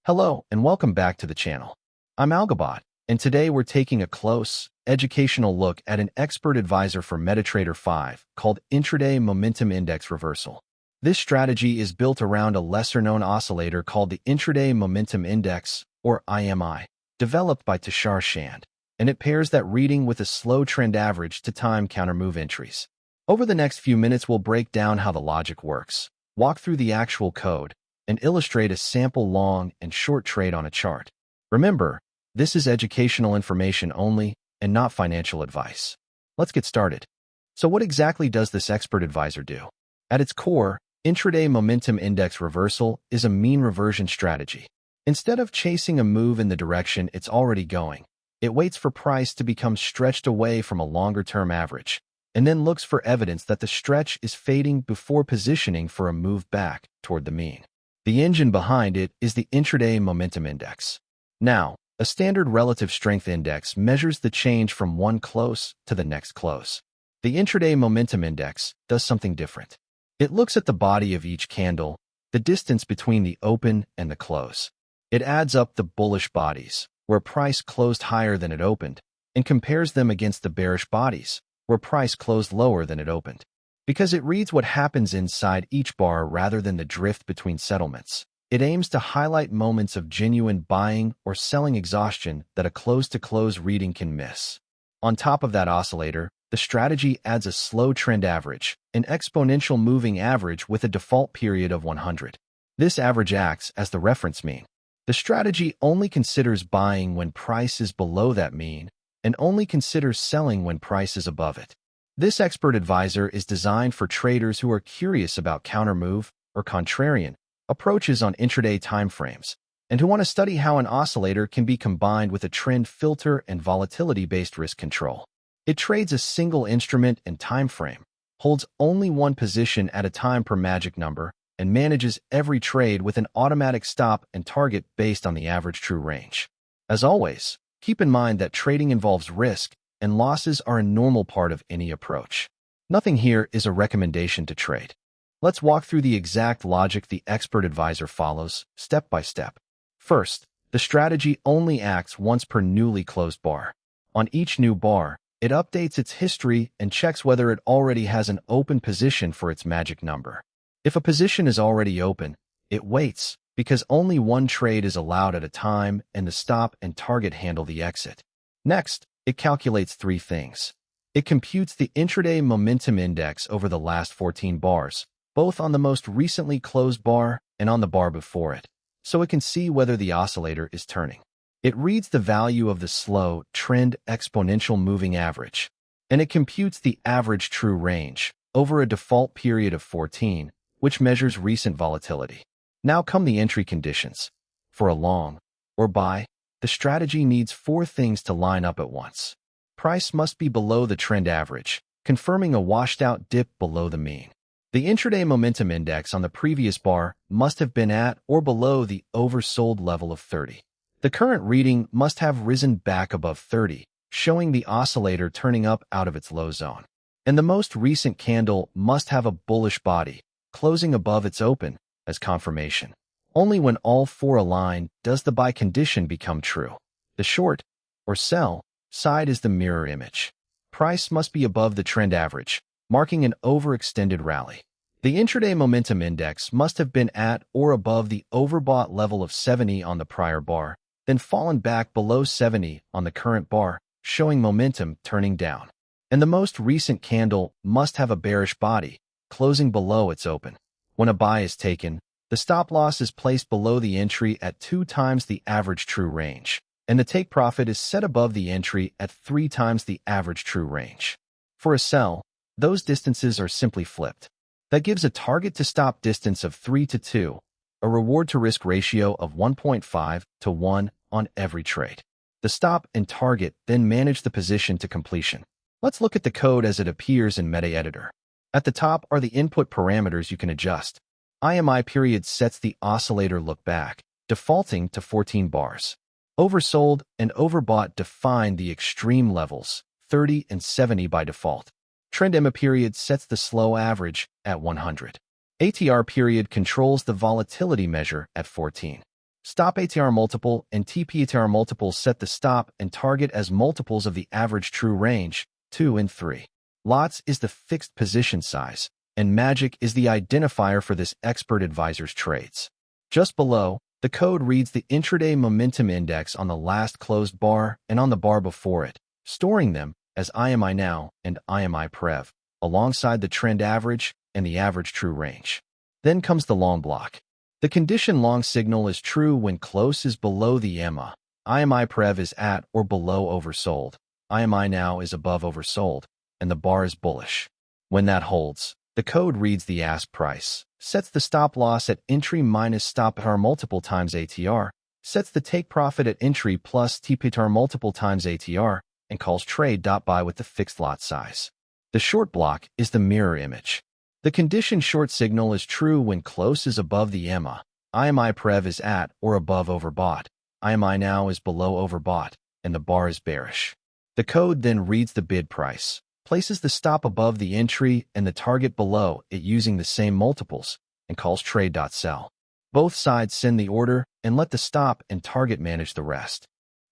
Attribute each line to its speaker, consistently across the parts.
Speaker 1: Hello, and welcome back to the channel. I'm Overbought, and today we're taking a close, educational look at an expert advisor for MetaTrader 5 called Intraday Momentum Index Reversal. This strategy is built around a lesser-known oscillator called the Intraday Momentum Index, or IMI, developed by Tushar Chand, and it pairs that reading with a slow trend average to time counter-move entries. Over the next few minutes, we'll break down how the logic works, walk through the actual code, and illustrate a sample long and short trade on a chart. Remember, this is educational information only and not financial advice. Let's get started. So what exactly does this expert advisor do? At its core, Intraday Momentum Index Reversal is a mean reversion strategy. Instead of chasing a move in the direction it's already going, it waits for price to become stretched away from a longer-term average, and then looks for evidence that the stretch is fading before positioning for a move back toward the mean. The engine behind it is the Intraday Momentum Index. Now, a standard relative strength index measures the change from one close to the next close. The Intraday Momentum Index does something different. It looks at the body of each candle, the distance between the open and the close. It adds up the bullish bodies, where price closed higher than it opened, and compares them against the bearish bodies, where price closed lower than it opened. Because it reads what happens inside each bar rather than the drift between settlements, it aims to highlight moments of genuine buying or selling exhaustion that a close-to-close reading can miss. On top of that oscillator, the strategy adds a slow trend average, an exponential moving average with a default period of 100. This average acts as the reference mean. The strategy only considers buying when price is below that mean and only considers selling when price is above it. This expert advisor is designed for traders who are curious about counter-move or contrarian approaches on intraday timeframes and who want to study how an oscillator can be combined with a trend filter and volatility-based risk control. It trades a single instrument and timeframe, holds only one position at a time per magic number, and manages every trade with an automatic stop and target based on the average true range. As always, keep in mind that trading involves risk, and losses are a normal part of any approach. Nothing here is a recommendation to trade. Let's walk through the exact logic the expert advisor follows, step by step. First, the strategy only acts once per newly closed bar. On each new bar, it updates its history and checks whether it already has an open position for its magic number. If a position is already open, it waits, because only one trade is allowed at a time and the stop and target handle the exit. Next, it calculates three things. It computes the intraday momentum index over the last 14 bars, both on the most recently closed bar and on the bar before it, so it can see whether the oscillator is turning. It reads the value of the slow trend exponential moving average, and it computes the average true range over a default period of 14, which measures recent volatility. Now come the entry conditions. For a long or buy, the strategy needs four things to line up at once. Price must be below the trend average, confirming a washed-out dip below the mean. The intraday momentum index on the previous bar must have been at or below the oversold level of 30. The current reading must have risen back above 30, showing the oscillator turning up out of its low zone. And the most recent candle must have a bullish body, closing above its open, as confirmation. Only when all four align does the buy condition become true. The short, or sell, side is the mirror image. Price must be above the trend average, marking an overextended rally. The intraday momentum index must have been at or above the overbought level of 70 on the prior bar, then fallen back below 70 on the current bar, showing momentum turning down. And the most recent candle must have a bearish body, closing below its open. When a buy is taken, the stop loss is placed below the entry at 2 times the average true range, and the take profit is set above the entry at 3 times the average true range. For a sell, those distances are simply flipped. That gives a target to stop distance of 3 to 2, a reward to risk ratio of 1.5 to 1 on every trade. The stop and target then manage the position to completion. Let's look at the code as it appears in MetaEditor. At the top are the input parameters you can adjust. ImiPeriod sets the oscillator look back, defaulting to 14 bars. Oversold and Overbought define the extreme levels, 30 and 70 by default. Trend ImiPeriod sets the slow average at 100. ATRPeriod controls the volatility measure at 14. StopAtrMult and TpAtrMult set the stop and target as multiples of the average true range, 2 and 3. Lots is the fixed position size, and magic is the identifier for this expert advisor's trades. Just below, the code reads the Intraday Momentum Index on the last closed bar and on the bar before it, storing them as ImiNow and ImiPeriod, alongside the trend average and the average true range. Then comes the long block. The condition long signal is true when close is below the EMA. ImiPeriod is at or below oversold. ImiNow is above oversold, and the bar is bullish. When that holds, the code reads the ask price, sets the stop loss at entry minus StopAtrMult times ATR, sets the take profit at entry plus TpAtrMult times ATR, and calls trade.buy with the fixed lot size. The short block is the mirror image. The condition short signal is true when close is above the EMA. ImiPeriod is at or above overbought. ImiNow is below overbought, and the bar is bearish. The code then reads the bid price, places the stop above the entry and the target below it using the same multiples, and calls trade.sell. Both sides send the order and let the stop and target manage the rest.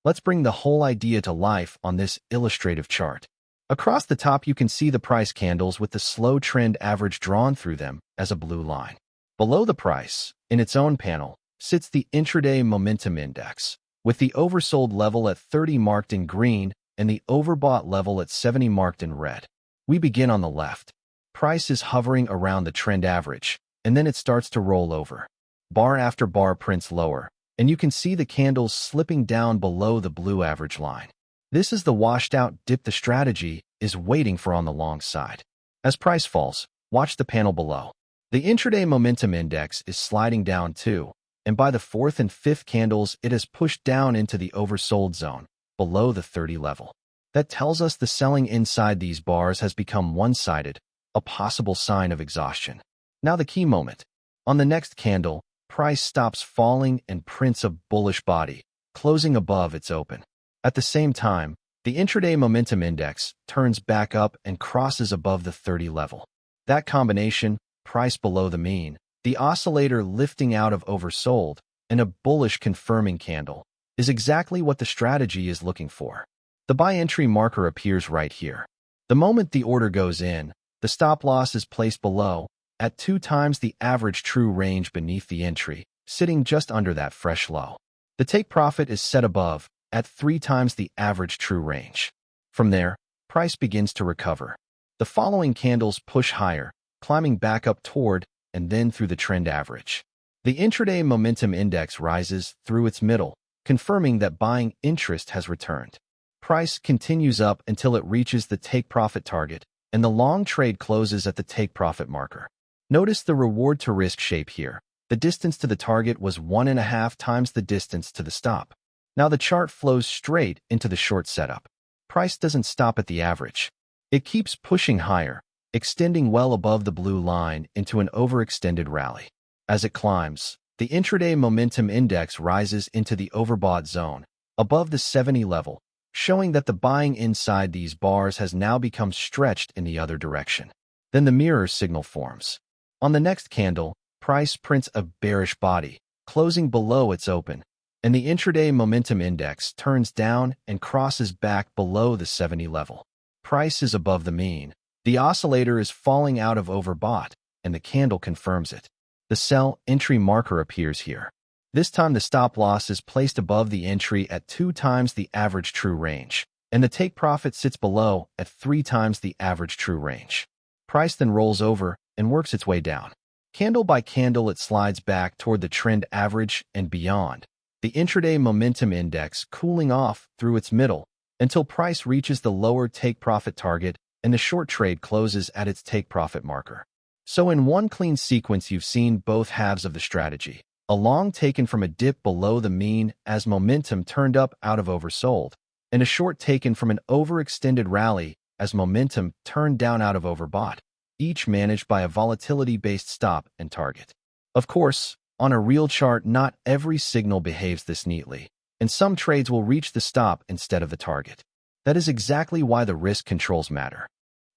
Speaker 1: Let's bring the whole idea to life on this illustrative chart. Across the top, you can see the price candles with the slow trend average drawn through them as a blue line. Below the price, in its own panel, sits the Intraday Momentum Index, with the oversold level at 30 marked in green and the overbought level at 70 marked in red. We begin on the left. Price is hovering around the trend average, and then it starts to roll over. Bar after bar prints lower, and you can see the candles slipping down below the blue average line. This is the washed out dip the strategy is waiting for on the long side. As price falls, watch the panel below. The Intraday Momentum Index is sliding down too, and by the fourth and fifth candles it has pushed down into the oversold zone, below the 30 level. That tells us the selling inside these bars has become one-sided, a possible sign of exhaustion. Now the key moment. On the next candle, price stops falling and prints a bullish body, closing above its open. At the same time, the Intraday Momentum Index turns back up and crosses above the 30 level. That combination, price below the mean, the oscillator lifting out of oversold, and a bullish confirming candle, is exactly what the strategy is looking for. The buy entry marker appears right here. The moment the order goes in, the stop loss is placed below, at 2 times the average true range beneath the entry, sitting just under that fresh low. The take profit is set above, at 3 times the average true range. From there, price begins to recover. The following candles push higher, climbing back up toward and then through the trend average. The Intraday Momentum Index rises through its middle, confirming that buying interest has returned. Price continues up until it reaches the take profit target, and the long trade closes at the take profit marker. Notice the reward to risk shape here. The distance to the target was 1.5 times the distance to the stop. Now the chart flows straight into the short setup. Price doesn't stop at the average. It keeps pushing higher, extending well above the blue line into an overextended rally. As it climbs, the Intraday Momentum Index rises into the overbought zone, above the 70 level, showing that the buying inside these bars has now become stretched in the other direction. Then the mirror signal forms. On the next candle, price prints a bearish body, closing below its open, and the Intraday Momentum Index turns down and crosses back below the 70 level. Price is above the mean. The oscillator is falling out of overbought, and the candle confirms it. The sell entry marker appears here. This time the stop loss is placed above the entry at 2 times the average true range, and the take profit sits below at 3 times the average true range. Price then rolls over and works its way down. Candle by candle it slides back toward the trend average and beyond. The Intraday Momentum Index cooling off through its middle until price reaches the lower take profit target and the short trade closes at its take profit marker. So in one clean sequence you've seen both halves of the strategy. A long taken from a dip below the mean as momentum turned up out of oversold, and a short taken from an overextended rally as momentum turned down out of overbought, each managed by a volatility-based stop and target. Of course, on a real chart, not every signal behaves this neatly, and some trades will reach the stop instead of the target. That is exactly why the risk controls matter.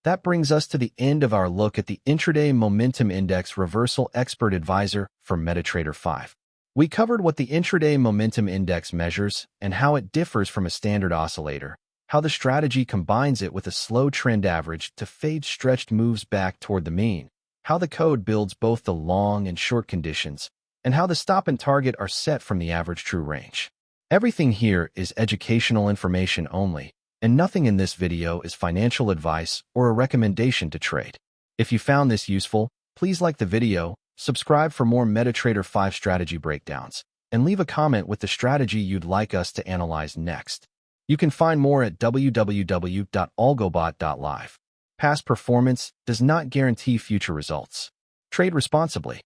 Speaker 1: That brings us to the end of our look at the Intraday Momentum Index Reversal Expert Advisor for MetaTrader 5. We covered what the Intraday Momentum Index measures and how it differs from a standard oscillator, how the strategy combines it with a slow trend average to fade stretched moves back toward the mean, how the code builds both the long and short conditions, and how the stop and target are set from the average true range. Everything here is educational information only, and nothing in this video is financial advice or a recommendation to trade. If you found this useful, please like the video, subscribe for more MetaTrader 5 strategy breakdowns, and leave a comment with the strategy you'd like us to analyze next. You can find more at www.Overbought.live. Past performance does not guarantee future results. Trade responsibly.